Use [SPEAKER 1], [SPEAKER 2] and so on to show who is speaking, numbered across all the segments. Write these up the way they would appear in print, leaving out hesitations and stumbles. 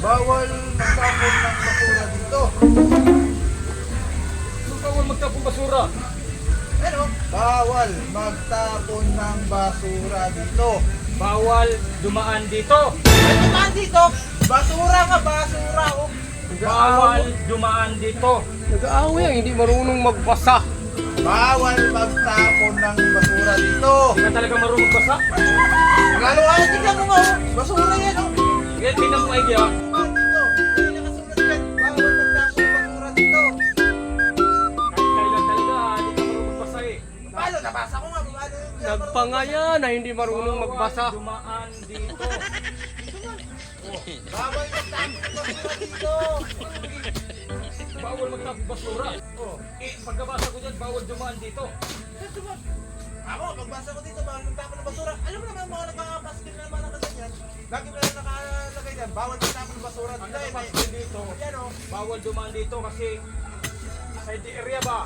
[SPEAKER 1] Bawal magtapon ng basura dito.
[SPEAKER 2] Bawal magtapon basura.
[SPEAKER 1] Ano? Bawal magtapon ng basura dito.
[SPEAKER 2] Bawal dumaan dito.
[SPEAKER 1] Ano ba dito? Basura nga, basura. Oh.
[SPEAKER 2] Bawal dumaan dito.
[SPEAKER 3] Nag-aaway ang hindi marunong magbasa.
[SPEAKER 1] Bawal magtapon ng basura dito.
[SPEAKER 2] Hindi ka talaga marunong basa.
[SPEAKER 1] Lalo ay, tignan mo nga. Oh. Basura yan. Oh.
[SPEAKER 2] Sige, tingnan mo idea.
[SPEAKER 1] Dito. May nakasulat yan. Bawal magtapon ng basura dito.
[SPEAKER 2] Kahit kailan talaga, hindi ka marunong basa eh.
[SPEAKER 1] Paano? Nabasa ko nga. Paano yung
[SPEAKER 3] Nagpangaya na hindi marunong magbasa.
[SPEAKER 2] Bawal dumaan dito.
[SPEAKER 1] Bawal magtapon ng basura dito.
[SPEAKER 2] Bawal magtapon basura.
[SPEAKER 1] Oh.
[SPEAKER 2] Pagkabasa ko dyan, bawal dumaan dito.
[SPEAKER 1] Ako, pagbasa ko dito, bawal magtapon ng basura. Alam mo naman mga nakapaskin na mga nakaganyan. Lagi mo na nakalagay dyan, bawal magtapon ng basura.
[SPEAKER 2] Ang
[SPEAKER 1] Dahil may,
[SPEAKER 2] nakapaskin dito,
[SPEAKER 1] yan o.
[SPEAKER 2] bawal dumaan dito kasi side area ba?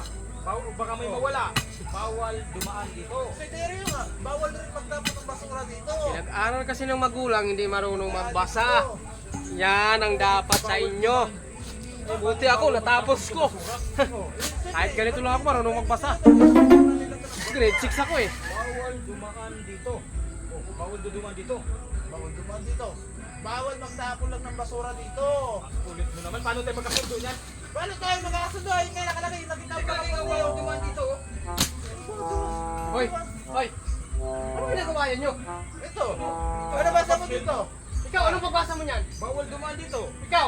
[SPEAKER 2] Baka may mawala. Bawal dumaan dito.
[SPEAKER 1] Sa stereo nga, bawal rin magtapon ng basura dito.
[SPEAKER 3] Pinag-aral kasi ng magulang hindi marunong magbasa. Yan ang dapat sa inyo. Buti ako, natapos ko. Kahit ganito lang ako marunong magbasa. Grade 6 ako eh.
[SPEAKER 2] Bawal dumaan dito. Bawal dumaan dito.
[SPEAKER 1] Bawal dumaan dito. Bawal magtapon lang ng basura dito.
[SPEAKER 2] Ulit mo naman. Paano tayo magkasundo niyan?
[SPEAKER 1] Paano tayo magkakasundo? Ayun nga nakalagay, nakita ko lang
[SPEAKER 2] Ikaw bawal dumaan dito.
[SPEAKER 3] Hoy, hoy. Ano ginagawa nyo?
[SPEAKER 1] Ito. Ano basa mo dito?
[SPEAKER 3] Ikaw, anong pagbasa mo niyan?
[SPEAKER 2] Bawal dumaan dito.
[SPEAKER 3] Ikaw,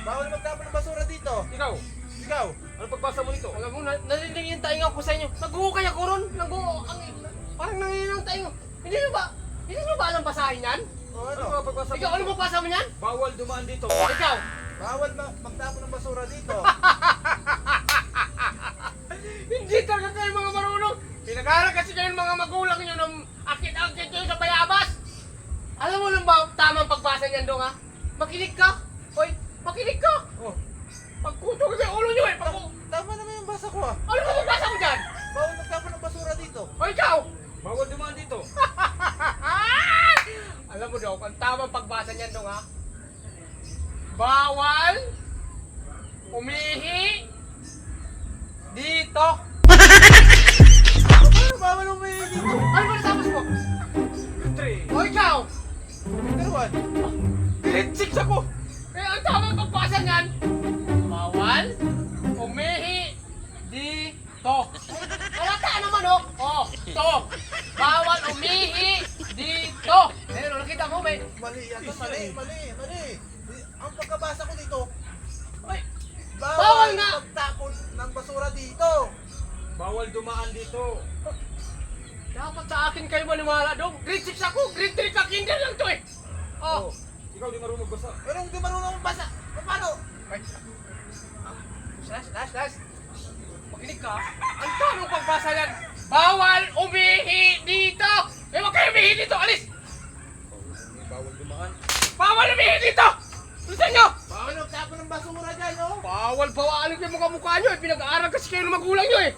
[SPEAKER 1] Bawal magtapon ng basura dito.
[SPEAKER 2] Ikaw.
[SPEAKER 1] Ikaw.
[SPEAKER 2] Ano pagbasa mo nito?
[SPEAKER 3] alam mo, narinig yung tainga ko sa inyo. Nag-uukay ako ron. Parang nanginang tainga. Hindi nyo ba alam basahin yan?
[SPEAKER 1] O
[SPEAKER 2] Ano
[SPEAKER 1] ano?
[SPEAKER 2] ba pagbasa mo?
[SPEAKER 3] Ikaw, ano pagbasa mo niyan?
[SPEAKER 2] Bawal dumaan dito.
[SPEAKER 3] Ikaw,
[SPEAKER 1] Bawal magtapon ng basura dito.
[SPEAKER 3] hindi talaga kayo mga marunong. Pinag-aaral kasi kayo ng mga magulang nyo ng akit-akit kayo sa bayabas. Alam mo lang ba tamang pagbasa niyan dong ha? Makinig ka. Hoy, makinig ka.
[SPEAKER 1] Oh.
[SPEAKER 3] Pagkuto ko sa ulo nyo eh.
[SPEAKER 1] Tama naman yung basa ko ah.
[SPEAKER 3] Ano ba pagbasa mo dyan?
[SPEAKER 1] Bawal magtapon ng basura dito.
[SPEAKER 3] O ikaw.
[SPEAKER 2] Bawal dumaan dito.
[SPEAKER 3] Alam mo daw, ang tamang pagbasa niyan dong ha? Bawal umihi dito.
[SPEAKER 1] Paano bawal umihi dito?
[SPEAKER 3] Ano ba nasabas mo?
[SPEAKER 2] 3.
[SPEAKER 3] O ikaw.
[SPEAKER 1] Number 1.
[SPEAKER 3] Grade 6 ako. Kaya ang tamang pagbasa niyan, bawal umihi dito. Halata naman oh. Oh, to. Bawal umihi dito. Pero nakita mo may...
[SPEAKER 1] Mali yan. Mali. Ang pagkabasa ko dito,
[SPEAKER 3] Ay,
[SPEAKER 1] bawal
[SPEAKER 3] Bawal nga!
[SPEAKER 1] magtapon ng basura dito.
[SPEAKER 2] Bawal dumaan dito.
[SPEAKER 3] dapat sa akin kayo maniwala dong. Grade 6 ako, grade 3 ka, kinder lang to eh. Oh.
[SPEAKER 2] Ikaw di marunong magbasa.
[SPEAKER 1] Pero hindi marunong magbasa. Paano?
[SPEAKER 3] Ay. Slash. Makinig ka. Ang tamang pagbasa yan, bawal umihi dito. Eh, wag kayo umihi dito, alis.
[SPEAKER 2] Bawal dumaan.
[SPEAKER 3] Bawal umihi dito. Bilisan nyo.
[SPEAKER 1] Bawal magtapon ng basura dyan, no?
[SPEAKER 3] Bawal bawalin yung mukha nyo eh. Pinag-aaral kasi kayo ng magulang nyo eh.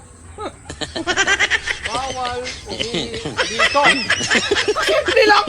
[SPEAKER 3] Bawal umihi dito. Simple lang.